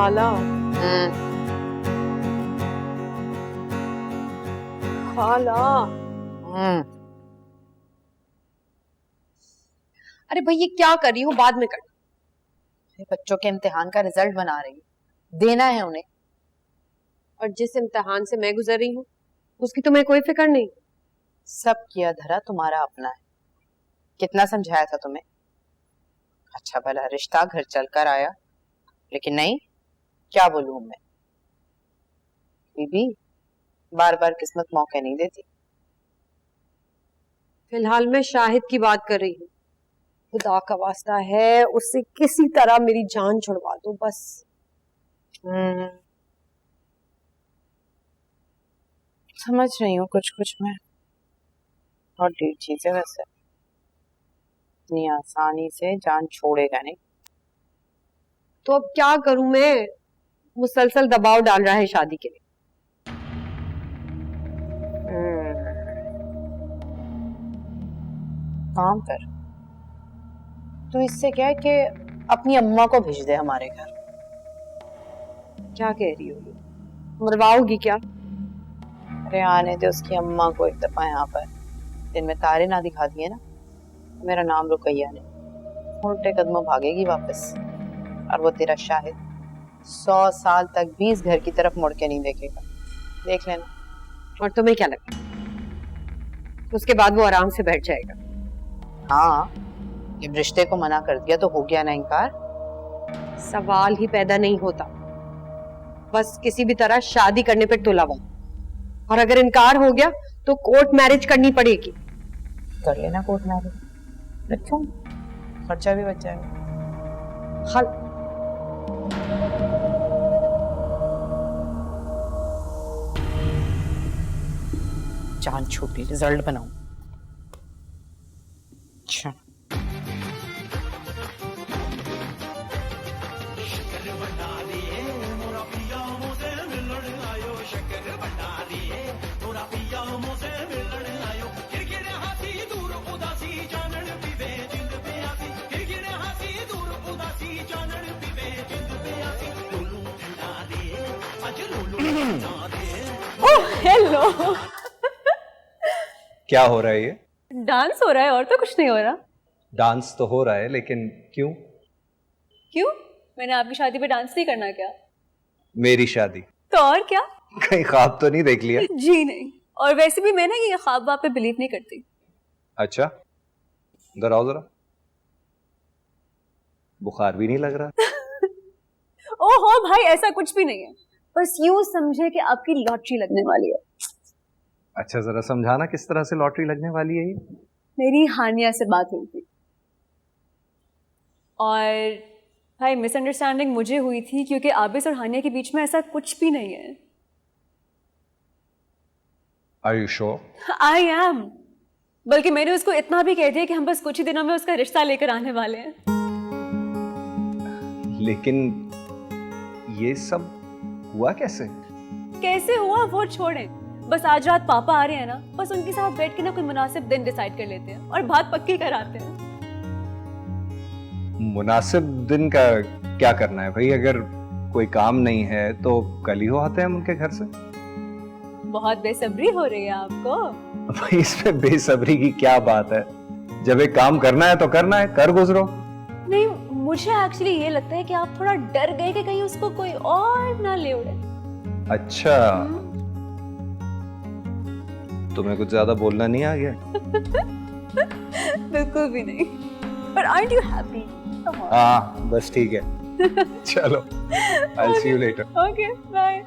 खाला खाला। अरे भाई ये क्या कर रही हूँ, बाद में कर। बच्चों के इम्तिहान का रिजल्ट बना रही हूँ, देना है उन्हें। और जिस इम्तिहान से मैं गुजर रही हूँ उसकी तुम्हें कोई फिक्र नहीं। सब किया धरा तुम्हारा अपना है। कितना समझाया था तुम्हें। अच्छा भला रिश्ता घर चलकर आया, लेकिन नहीं, क्या बोलूं मैं। बीबी बार बार किस्मत मौके नहीं देती। फिलहाल मैं शाहिद की बात कर रही हूँ। खुदा का वास्ता है उससे किसी तरह मेरी जान छुड़वा दो बस। समझ रही हूँ कुछ कुछ मैं, और ढेर चीजें वैसे। इतनी आसानी से जान छोड़ेगा नहीं। तो अब क्या करूं मैं, मुसलसल दबाव डाल रहा है शादी के लिए। काम कर, तू इससे क्या है कि अपनी अम्मा को भेज दे हमारे घर। क्या कह रही हो, मरवाओगी क्या? अरे आने दे उसकी अम्मा को एक दफा यहाँ पर। दिन में तारे ना दिखा दिए ना, मेरा नाम रुकैया ने, उल्टे कदमों भागेगी वापस। और वो तेरा शाहिद 100 साल तक भी इस घर की तरफ मुड़ के नहीं देखेगा, देख लेना। और तुम्हें क्या लगता है उसके बाद वो आराम से बैठ जाएगा? हाँ, जब रिश्ते को मना कर दिया तो हो गया ना इनकार। सवाल ही पैदा नहीं होता, बस किसी भी तरह शादी करने पर तुला हुआ। और अगर इनकार हो गया तो कोर्ट मैरिज करनी पड़ेगी। कर लेना कोर्ट मैरिज, क्यों, खर्चा भी बच जाएगा। हल जान छूटी, रिजल्ट बनाऊं। अच्छा ओह हेलो। क्या हो रहा है ये? डांस हो रहा है और तो कुछ नहीं हो रहा। डांस तो हो रहा है, लेकिन क्यों? क्यों? मैंने आपकी शादी पे डांस नहीं करना क्या? मेरी शादी? तो और क्या? कहीं ख्वाब तो नहीं देख लिया? जी नहीं, और वैसे भी मैं ना ये ख्वाब वाब पे बिलीव नहीं करती। अच्छा, इधर आओ जरा। बुखार भी नहीं लग रहा। ओहो भाई, ऐसा कुछ भी नहीं है, बस यूं समझे कि आपकी लॉटरी लगने वाली है। अच्छा जरा समझाना किस तरह से लॉटरी लगने वाली है ये? मेरी हानिया से बात हुई थी और भाई मिसअंडरस्टैंडिंग मुझे हुई थी, क्योंकि आबिस और हानिया के बीच में ऐसा कुछ भी नहीं है। Are you sure? I am, बल्कि मैंने उसको इतना भी कह दिया कि हम बस कुछ ही दिनों में उसका रिश्ता लेकर आने वाले हैं। लेकिन ये सब हुआ कैसे? कैसे हुआ वो छोड़ें, बस आज रात पापा आ रहे हैं ना, बस उनके साथ बैठ के ना कोई मुनासिब दिन डिसाइड कर लेते हैं और बात पक्की कराते हैं। मुनासिब दिन का क्या करना है भाई? अगर कोई काम नहीं है तो कल ही हो आते हैं हम उनके घर से। बहुत बेसब्री हो रही है आपको। भाई इसमें बेसब्री की क्या बात है? जब एक काम करना है तो करना है, कर गुजरो। नहीं, मुझे एक्चुअली ये लगता है कि आप थोड़ा डर गए कि कहीं उसको कोई और ना ले उड़े। अच्छा, तुम्हें कुछ ज्यादा बोलना नहीं आ गया? बिल्कुल भी नहीं, पर aren't you happy? हाँ बस ठीक है। चलो, I'll see you later. Okay, bye.